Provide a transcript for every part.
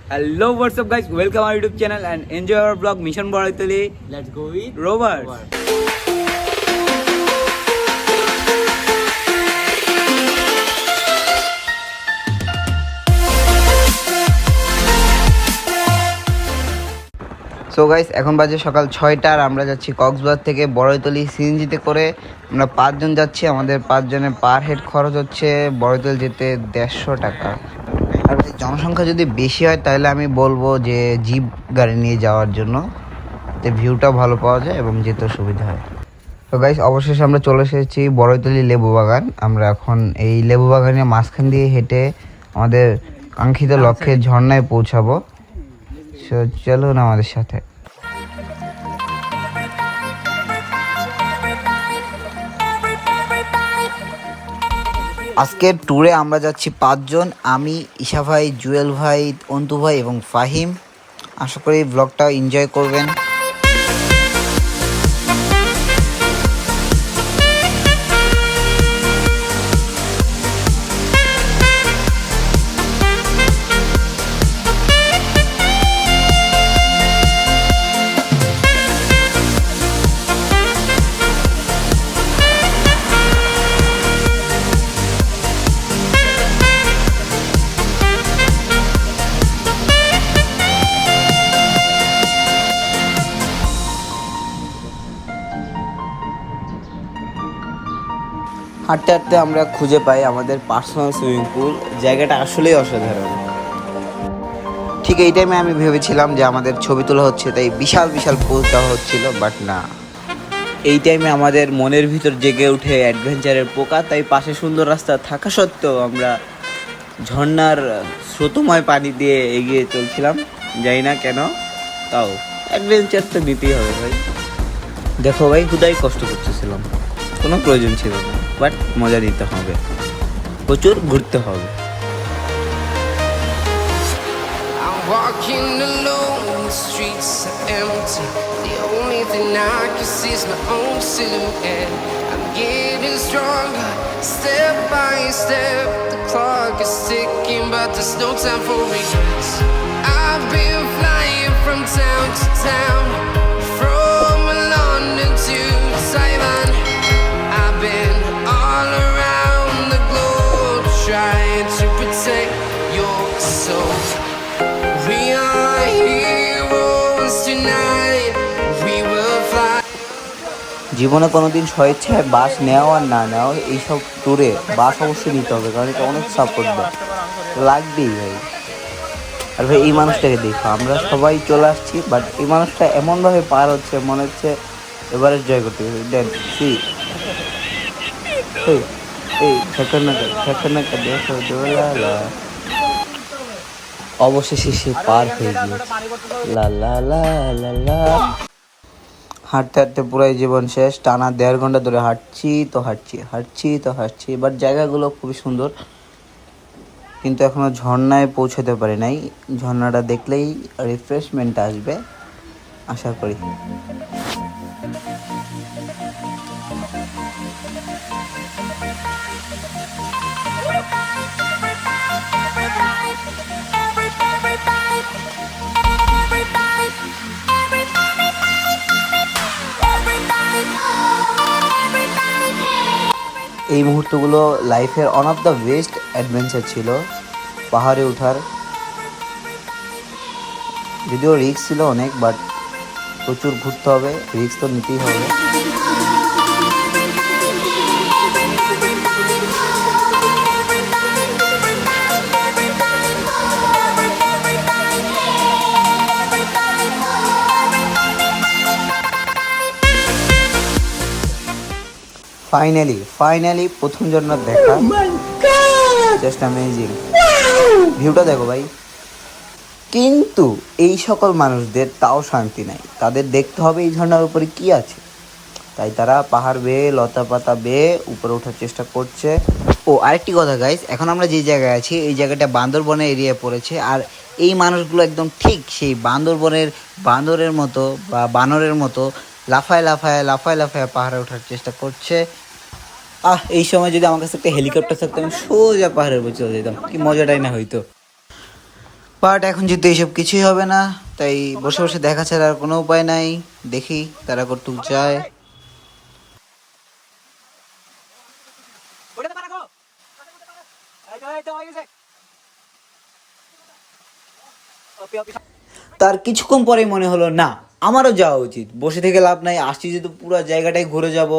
Hello, what's up guys? Welcome our YouTube channel and enjoy our vlog Mission Boroitoli. Let's go with Rovers. So guys এখন বাজে সকাল 6টা আর আমরা যাচ্ছি কক্সবাজার থেকে বড়ইতলি সিএনজিতে করে। আমরা 5 জন যাচ্ছি, আমাদের 5 জনের পার হেড খরচ হচ্ছে বড়ইতলি যেতে 150 টাকা। আর জনসংখ্যা যদি বেশি হয় তাহলে আমি বলবো যে জিপ গাড়ি নিয়ে যাওয়ার জন্য, তো ভিউটা ভালো পাওয়া যায় এবং যেতেও সুবিধা হয়। তো গাইস অবশেষে আমরা চলে এসেছি বড়ইতলি লেবু বাগান। আমরা এখন এই লেবু বাগানের মাঝখান দিয়ে হেঁটে আমাদের কাঙ্ক্ষিত লক্ষ্যে ঝর্ণায় পৌঁছাবো। সো চলুন আমাদের সাথে। আজকের ট্যুরে আমরা যাচ্ছি 5 জন, আমি, ঈশা ভাই, জুয়েল ভাই, অন্তু ভাই এবং ফাহিম। আশা করি ব্লগটা এনজয় করবেন। হাঁটতে হাঁটতে আমরা খুঁজে পাই আমাদের পার্সোনাল সুইমিং পুল। জায়গাটা আসলেই অসাধারণ। ঠিক এই টাইমে আমি ভেবেছিলাম যে আমাদের ছবি তোলা হচ্ছে, তাই বিশাল বিশাল পোজ দেওয়া হচ্ছিল, বাট না। এই টাইমে আমাদের মনের ভিতর জেগে উঠে অ্যাডভেঞ্চারের পোকা, তাই পাশে সুন্দর রাস্তা থাকা সত্ত্বেও আমরা ঝর্ণার স্রোতময় পানি দিয়ে এগিয়ে চলছিলাম। জানি না কেন, তাও অ্যাডভেঞ্চার তো নিতেই হবে ভাই। দেখো ভাই, খুদাই কষ্ট করতেছিলাম, কোনো প্রয়োজন ছিল না, বাট মজা নিতে হবে, প্রচুর ঘুরতে হবে। Walking alone, the streets are empty. The only thing I can see is my own silhouette. I'm getting stronger, step by step. The clock is ticking, but there's no time for regrets. I've been flying from town to town, from London to Taiwan. I've been all around the globe, trying to protect your soul. We are heroes tonight. We will fly. জীবনে কোনোদিন স্বেচ্ছায় বাস নেওয়া আর না নেওয়া, এইসব ট্যুরে বাস অবশ্যই নিতে হবে, কারণ এটা অনেক সাপোর্ট দেয়, লাগবেই ভাই। আর ভাই এই মানুষটাকে দেখো, আমরা সবাই চলে আসছি, বাট এই মানুষটা এমনভাবে পার হচ্ছে মনে হচ্ছে এবারে জয় করতে হবে। দেন সি এই খেকনাকা দেখো দোলালা। অবশেষে সে পার হয়ে গিয়েছে। লা লা লা লা লা। হাঁটতে হাঁটতে পুরাই জীবন শেষ। টানা 1.5 ঘন্টা ধরে হাঁটছি। বাট জায়গাগুলো খুবই সুন্দর, কিন্তু এখনো ঝর্ণায় পৌঁছাতে পারি নাই। ঝর্ণাটা দেখলেই রিফ্রেশমেন্ট আসবে আশা করি। এই মুহূর্তগুলো লাইফের one of the best adventure ছিল, পাহাড়ে ওঠার। যদিও রিস্ক ছিল অনেক, বাট প্রচুর ঘুরতে হবে, রিস্ক তো নিতেই হবে। ফাইনালি প্রথম ঝর্ণার দেখা, জাস্ট অ্যামেজিং। ভিউটা দেখো ভাই। কিন্তু এই সকল মানুষদের তাও শান্তি নাই, তাদের দেখতে হবে এই ঝর্ণার উপরে কি আছে, তাই তারা পাহাড় বেয়ে, লতা পাতা বেয়ে উপরে ওঠার চেষ্টা করছে। ও আরেকটি কথা গাইস, এখন আমরা যে জায়গায় আছি এই জায়গাটা বান্দরবনের এরিয়ায় পড়েছে, আর এই মানুষগুলো একদম ঠিক সেই বান্দরবনের বান্দরের মতো বা বানরের মতো লাফায় পাহাড়ে ওঠার চেষ্টা করছে। এই সময় যদি আমার কাছে একটা হেলিকপ্টার থাকতো, আমি সোজা পাহাড়ের উপর চলে যেতাম, কি মজাটাই না হইতো। বাট এখন যেহেতু এইসব কিছুই হবে না, তাই বসে বসে দেখা ছাড়া আর কোনো উপায় নাই। দেখি তারা কতটুক যায়। তার কিছুক্ষণ পরেই মনে হলো না, আমারও যাওয়া উচিত, বসে থেকে লাভ নাই, আসছি যেহেতু পুরো জায়গাটাই ঘুরে যাব।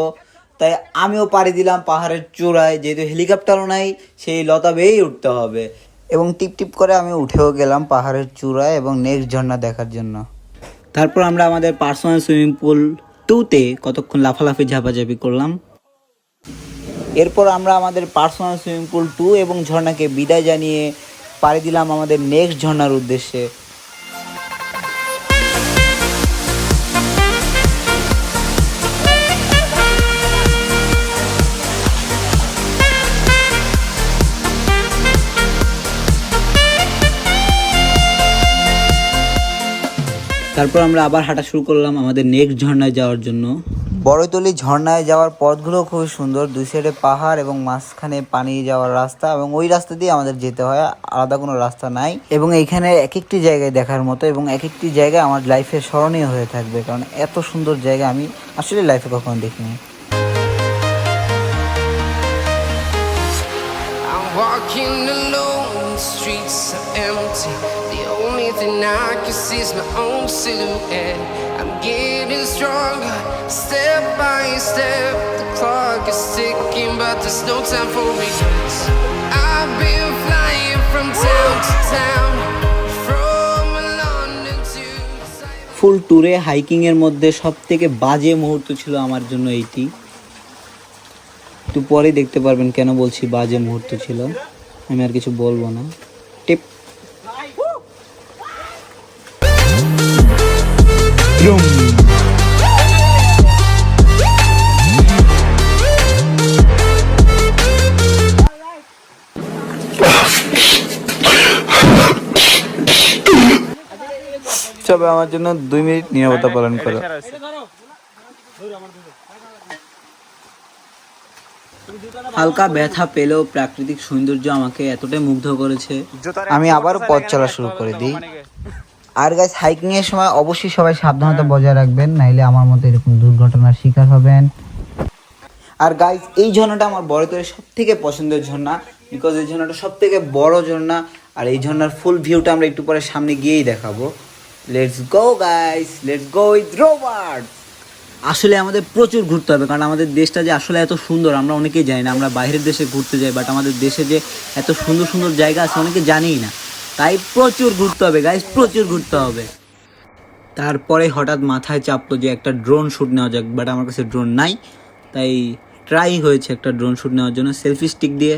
তাই আমিও পাড়ি দিলাম পাহাড়ের চূড়ায়, যেহেতু হেলিকপ্টারও নাই সেই লতা বেয়েই উঠতে হবে। এবং টিপ টিপ করে আমি উঠেও গেলাম পাহাড়ের চূড়ায় এবং নেক্সট ঝর্ণা দেখার জন্য। তারপর আমরা আমাদের পার্সোনাল সুইমিং পুল 2-তে কতক্ষণ লাফালাফি ঝাপাঝাপি করলাম। এরপর আমরা আমাদের পার্সোনাল সুইমিং পুল 2 এবং ঝর্ণাকে বিদায় জানিয়ে পাড়ি দিলাম আমাদের নেক্সট ঝর্ণার উদ্দেশ্যে। তারপর আমরা আবার হাঁটা শুরু করলাম আমাদের নেক্সট ঝর্ণায় যাওয়ার জন্য। বড়তলি ঝর্ণায় যাওয়ার পথগুলো খুবই সুন্দর, দুই সাইডে পাহাড় এবং মাঝখানে পানি যাওয়ার রাস্তা, এবং ওই রাস্তা দিয়ে আমাদের যেতে হয়, আলাদা কোনো রাস্তা নাই। এবং এইখানে এক একটি জায়গায় দেখার মতো, এবং এক একটি জায়গায় আমার লাইফে স্মরণীয় হয়ে থাকবে, কারণ এত সুন্দর জায়গা আমি আসলে লাইফে কখনো দেখিনি। I'm walking alone, the streets are empty. The only thing I can see is my own silhouette. I'm getting stronger, step by step. The clock is ticking, but there's no time for regrets. I've been flying from town to town, from London to Cyprus. ফুল ট্যুরে হাইকিংয়ের মধ্যে সব থেকে বাজে মুহূর্ত ছিল আমার জন্য এইটি। একটু পরেই দেখতে পারবেন কেন বলছি বাজে মুহূর্ত ছিল, আমি আর কিছু বলবো না। টিপ সবাই আমার জন্য 2 মিনিট নীরবতা পালন করো। হালকা ব্যথা পেলেও প্রাকৃতিক সৌন্দর্য আমাকে এতটাই মুগ্ধ করেছে, আমি আবারও পথ চলা শুরু করে দিই। আর গাইস, হাইকিং এর সময় অবশ্যই সবাই সাবধানতা বজায় রাখবেন, নাইলে আমার মতো এরকম দুর্ঘটনার শিকার হবেন। আর গাইস, এই ঝর্ণাটা আমার বড়তলের সব থেকে পছন্দের ঝর্ণা, বিকজ এই ঝর্ণাটা সব থেকে বড় ঝর্ণা। আর এই ঝর্ণার ফুল ভিউটা আমরা একটু পরে সামনে গিয়েই দেখাবো। Let's go guys, let's go with Robert. আসলে আমাদের প্রচুর ঘুরতে হবে, কারণ আমাদের দেশটা যে আসলে এত সুন্দর আমরা অনেকেই জানি না। আমরা বাইরের দেশে ঘুরতে যাই, বাট আমাদের দেশে যে এত সুন্দর সুন্দর জায়গা আছে অনেকে জানিই না। তাই প্রচুর ঘুরতে হবে গাইস, প্রচুর ঘুরতে হবে। তারপরে হঠাৎ মাথায় চাপলো যে একটা ড্রোন শ্যুট নেওয়া যাক, বাট আমার কাছে ড্রোন নাই। তাই ট্রাই হয়েছে একটা ড্রোন শ্যুট নেওয়ার জন্য সেলফি স্টিক দিয়ে,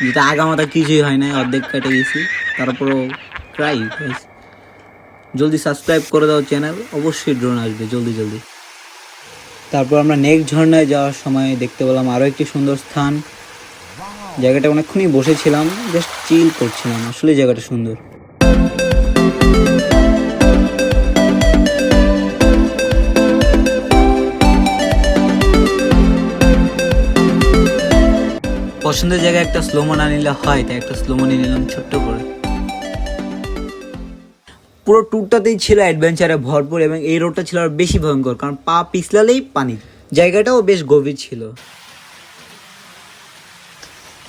যেটা আগামাথা কিছুই হয় নাই, অর্ধেক কেটে গেছি। তারপরও ট্রাই গাইস। জলদি সাবস্ক্রাইব করে দাও চ্যানেল, অবশ্যই ড্রোন আসবে জলদি জলদি। তারপর আমরা নেক্সট ঝর্ণায় যাওয়ার সময় দেখতে পেলাম আরও একটি সুন্দর স্থান। জায়গাটা অনেকক্ষণই বসেছিলাম, জাস্ট চিল করছিলাম, আসলে জায়গাটা সুন্দর। পছন্দের জায়গায় একটা স্লোমো না নিলে হয়, তাই একটা স্লোমো নিয়ে নিলাম ছোট্ট করে। পুরো ট্যুরটাতেই ছিল অ্যাডভেঞ্চারে ভরপুর, এবং এই রোডটা ছিল আর বেশি ভয়ঙ্কর, কারণ পা পিছলালেই পানি। জায়গাটাও বেশ গভীর ছিল।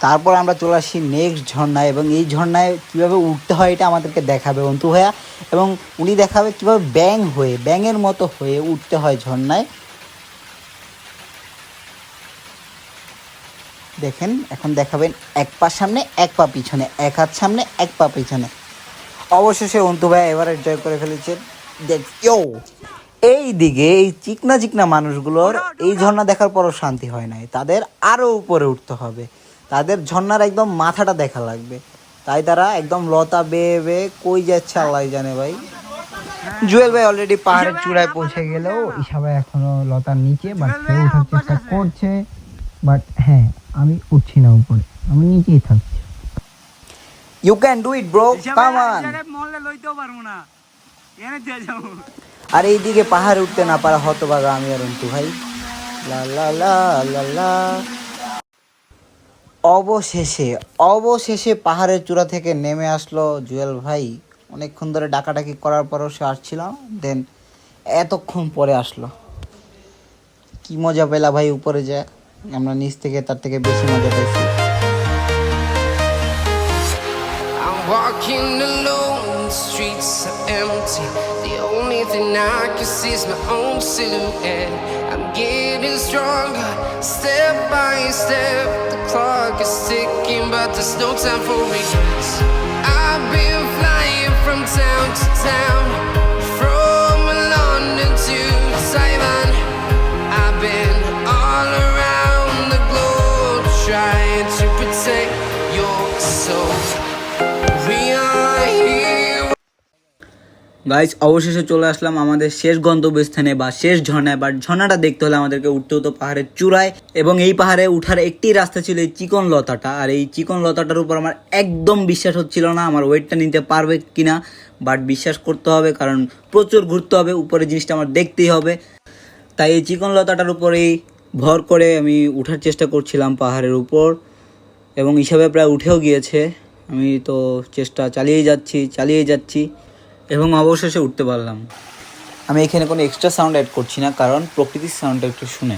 তারপর আমরা চলে আসি নেক্সট ঝর্ণায়, এবং এই ঝর্ণায় কীভাবে উঠতে হয় এটা আমাদেরকে দেখাবে অন্তু ভাইয়া, এবং উনি দেখাবে কীভাবে ব্যাঙের মতো হয়ে উঠতে হয় ঝর্ণায়। দেখেন, এখন দেখাবেন এক পা সামনে এক পা পিছনে, এক হাত সামনে এক পা পিছনে। অবশেষে অন্তু ভাই এবার এনজয় করে ফেলেছে। এই দিকে এই চিকনা চিকনা মানুষগুলোর এই ঝর্ণা দেখার পরও শান্তি হয় নাই, তাদের আরও উপরে উঠতে হবে, তাদের ঝর্ণার একদম মাথাটা দেখা লাগবে। তাই তারা একদম লতা বেয়ে বেয়ে কই যাচ্ছে আল্লাহ জানে ভাই। জুয়েল ভাই অলরেডি পাহাড়ের চূড়ায় পৌঁছে গেলেও ঈশা ভাই এখনো লতার নিচে, বাট সে ওঠার চেষ্টা করছে। বাট হ্যাঁ, আমি উঠছি না উপরে, আমি নিচেই থাকছি। You can do it bro, come on. আর এইদিকে পাহাড়ে উঠতে না পারা হতভাগা আমি আর অন্তু ভাই। লা লা লা লা লা। অবশেষে অবশেষে পাহাড়ের চূড়া থেকে নেমে আসলো জুয়েল ভাই। অনেকক্ষণ ধরে ডাকাডাকি করার পরও সে আসছিল, দেন এতক্ষণ পরে আসলো। কি মজা পেলা ভাই উপরে যায়, আমরা নিচ থেকে তার থেকে বেশি মজা পাইছি। I'm walking alone, the streets are empty. The only thing I can see is my own silhouette. I'm getting stronger, step by step. The clock is ticking, but there's no time for regrets. I've been flying from town to town, from London to Taiwan. I've been all around the globe, trying to protect your soul. Guys, অবশেষে চলে আসলাম আমাদের শেষ গন্তব্যস্থানে বা শেষ ঝর্ণায়। But ঝর্ণাটা দেখতে হলে আমাদেরকে উঠতে হতো পাহাড়ের চূড়ায়, এবং এই পাহাড়ে উঠার একটি রাস্তা ছিল এই চিকন লতাটা। আর এই চিকন লতাটার উপর আমার একদম বিশ্বাস হচ্ছিল না আমার ওয়েটটা নিতে পারবে কিনা, বাট বিশ্বাস করতে হবে কারণ প্রচুর ঘুরতে হবে, উপরে জিনিসটা আমার দেখতেই হবে। তাই এই চিকন লতাটার উপরেই ভর করে আমি উঠার চেষ্টা করছিলাম পাহাড়ের উপর, এবং হিসাবে প্রায় উঠেও গিয়েছে। আমি তো চেষ্টা চালিয়ে যাচ্ছি এবং অবশেষে উঠতে পারলাম। আমি এখানে কোনো এক্সট্রা সাউন্ড অ্যাড করছি না, কারণ প্রকৃতির সাউন্ডটা একটু শুনে।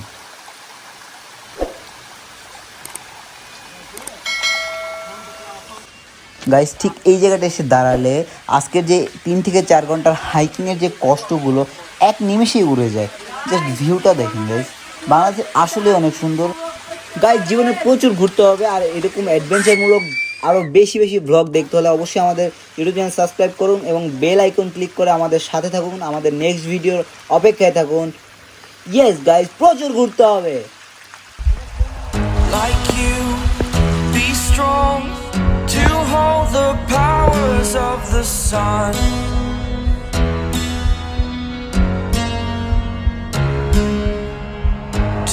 গাইস, ঠিক এই জায়গাটা এসে দাঁড়ালে আজকের যে 3 থেকে 4 ঘন্টার হাইকিংয়ের যে কষ্টগুলো এক নিমেষেই উড়ে যায়। জাস্ট ভিউটা দেখেন গাইস, বাংলাদেশ আসলে অনেক সুন্দর। গাইস, জীবনে প্রচুর ঘুরতে হবে, আর এরকম অ্যাডভেঞ্চারমূলক আরও বেশি ব্লগ দেখতে হলে অবশ্যই আমাদের ইউটিউব চ্যানেল সাবস্ক্রাইব করুন এবং বেল আইকন ক্লিক করে আমাদের সাথে থাকুন, আমাদের নেক্সট ভিডিওর অপেক্ষায় থাকুন। ইয়েস গাইস, প্রচুর ঘুরতে হবে। Like you, be strong to hold the powers of the sun.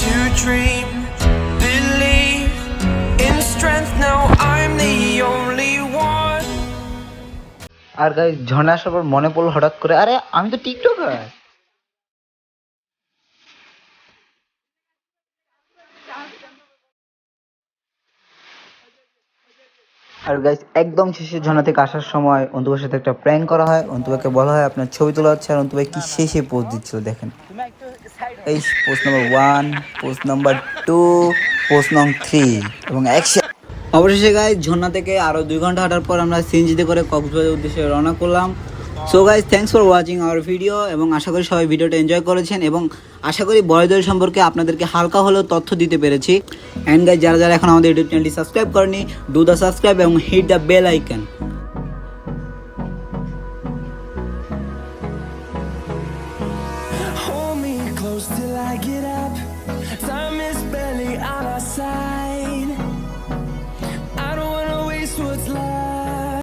To dream, believe in strength. Now I'm the only one. আর গাইস, ঝর্ণা আসার পর মনে পড়লো হঠাৎ করে, আরে আমি তো টিকটকার। আর গাইস, একদম শেষে ঝর্ণা থেকে আসার সময় অন্তুবের সাথে একটা প্র্যাঙ্ক করা হয়। অন্তুবাকে বলা হয় আপনার ছবি তোলা হচ্ছে, আর অন্তুবাই কি শেষে পোজ দিচ্ছিল দেখেন। এই post number 1, post number 2, post নং 3 এবং অ্যাকশন। অবশেষে গাইস, ঝর্ণা থেকে আরও 2 ঘন্টা হাঁটার পর আমরা সিএনজিতে করে কক্সবাজারের উদ্দেশ্যে রওনা করলাম। So guys, thanks for watching hour video, এবং আশা করি সবাই ভিডিওটা এনজয় করেছেন, এবং আশা করি বড়দের সম্পর্কে আপনাদেরকে হালকা হলেও তথ্য দিতে পেরেছি। অ্যান্ড গাইস, যারা যারা এখন আমাদের ইউটিউব চ্যানেলটি সাবস্ক্রাইব করেনি, ডু দ্য সাবস্ক্রাইব এবং hit the bell icon. Hold me close till I get out.